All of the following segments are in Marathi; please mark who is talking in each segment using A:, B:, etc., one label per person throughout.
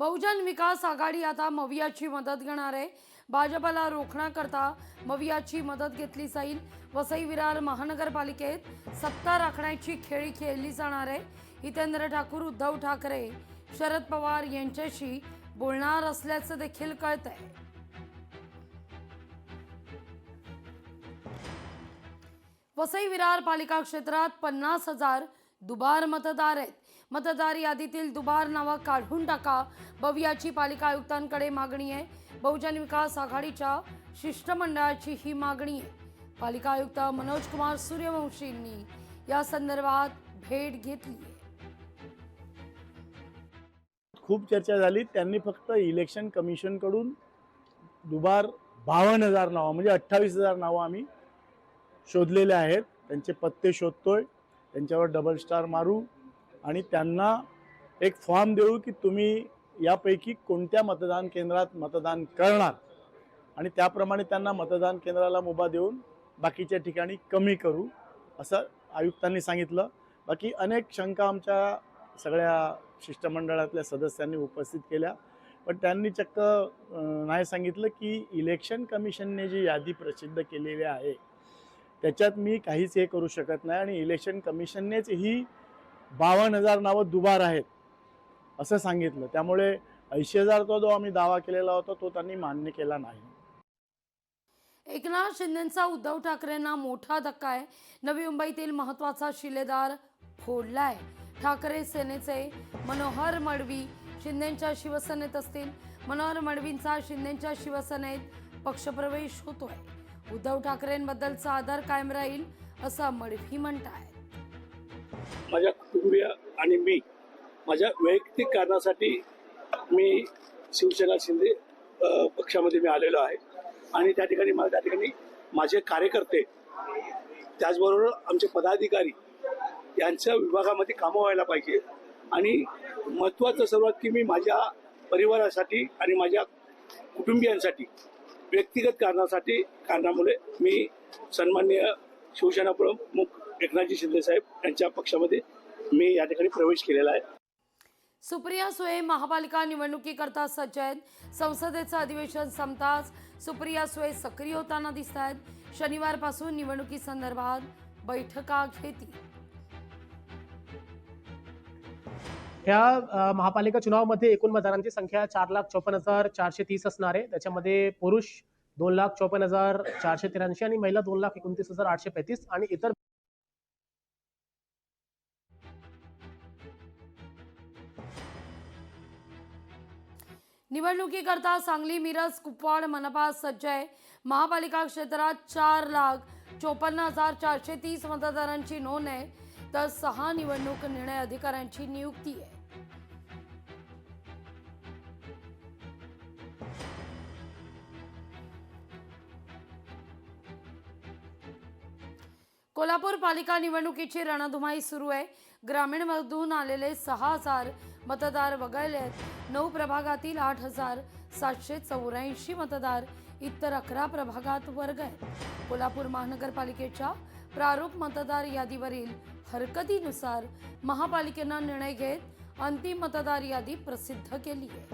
A: बहुजन विकास आघाडी आता मवियाची मदत घेणार आहे। भाजपला रोखण्याकरता मवियाची मदत घेतली जाईल। वसई विरार महानगरपालिकेत सत्ता राखण्याची खेळी खेळली जाणार आहे। हितेंद्र ठाकूर उद्धव ठाकरे शरद पवार यांच्याशी बोलणार असल्याचं देखील कळतंय। वसई विरार पालिका क्षेत्रात 50,000 दुबार मतदार आहेत। मतदार यादीतील दुबार नावं काढून टाका, मवियाची पालिका आयुक्तांकडे मागणी आहे। बहुजन विकास आघाडीच्या शिष्टमंडळाची ही मागणी आहे। पालिका आयुक्त मनोज कुमार सूर्यवंशींनी या संदर्भात भेट घेतली आहे।
B: खूप चर्चा झाली। त्यांनी फक्त इलेक्शन कमिशन कडून दुबार 52,000 नावं म्हणजे 28,000 नावं आम्ही शोधलेले आहेत। त्यांचे पत्ते शोधतोय, त्यांच्यावर डबल स्टार मारू आणि त्यांना एक फॉर्म देऊ की तुम्ही यापैकी कोणत्या मतदान केंद्रात मतदान करणार आणि त्याप्रमाणे त्यांना मतदान केंद्राला मुभा देऊन बाकीच्या ठिकाणी कमी करू असं आयुक्तांनी सांगितलं। बाकी अनेक शंका आमच्या सगळ्या शिष्टमंडळातल्या सदस्यांनी उपस्थित केल्या, पण त्यांनी चक्क नाही सांगितलं की इलेक्शन कमिशनने जी यादी प्रसिद्ध केलेली आहे त्याच्यात मी काहीच हे करू शकत नाही आणि इलेक्शन कमिशननेच ही 52,000 नावं दुबार आहेत असं सांगितलं। त्यामुळे 80,000 जो आम्ही दावा केलेला होता तो त्यांनी मान्य केला नाही।
A: एकनाथ शिंदेंचा उद्धव ठाकरेंना मोठा धक्का आहे। नवी मुंबईतील महत्त्वाचा शिलेदार फोडलाय। ठाकरे सेनेचे मनोहर मडवी शिंदेंच्या शिवसेनेत असतील। मनोहर मडवींचा शिंदेंच्या शिवसेनेत पक्षप्रवेश होतोय। उद्धव ठाकरेंबद्दलचा आदर कायम राहील असं मडवी म्हणतायत।
C: माझ्या कुटुंबीय आणि मी माझ्या वैयक्तिक कारणासाठी मी शिवसेना शिंदे पक्षामध्ये मी आलेलो आहे आणि त्या ठिकाणी माझे कार्यकर्ते त्याचबरोबर आमचे पदाधिकारी यांच्या विभागामध्ये कामं व्हायला पाहिजे आणि महत्त्वाचं सर्वात की मी माझ्या परिवारासाठी आणि माझ्या कुटुंबियांसाठी व्यक्तिगत कारणामुळे मी सन्माननीय शिवसेना प्रमुख एकनाथजी शिंदे साहेब यांच्या पक्षामध्ये मी या ठिकाणी प्रवेश केलेला आहे।
A: सुप्रिया सुळे महापालिका निवडणुकीकरता सज्ज आहेत। संसदेचं अधिवेशन संपताच सुप्रिया सुळे सक्रिय होताना दिसत आहेत। शनिवारपासून निवडणुकीसंदर्भात बैठका घेतील।
D: ह्या महापालिका चुनावामध्ये एकूण मतदारांची संख्या 4,54,430 असणार आहे। त्याच्यामध्ये पुरुष 2,54,483 आणि महिला 2,29,835 आणि इतर
A: निवडणुकीकरता सांगली, मिरज, कुपवाड, मनपा सज्ज आहे। महापालिका क्षेत्रात 4,54,430 मतदारांची नोंद आहे, तर 6 निवडणूक निर्णय अधिकाऱ्यांची नियुक्ती आहे। कोल्हापूर पालिका निवडणुकीची रणधुमाई सुरू आहे। ग्रामीणमधून आलेले 6,000 मतदार वगळलेत। 9 प्रभागातील 8,784 मतदार इतर 11 प्रभागात वर्ग आहेत। कोल्हापूर महानगरपालिकेच्या प्रारूप मतदार यादीवरील हरकतीनुसार महापालिकेनं निर्णय घेत अंतिम मतदार यादी प्रसिद्ध केली आहे।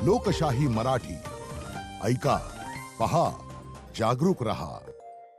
E: लोकशाही मराठी ऐका, पहा, जागरूक रहा।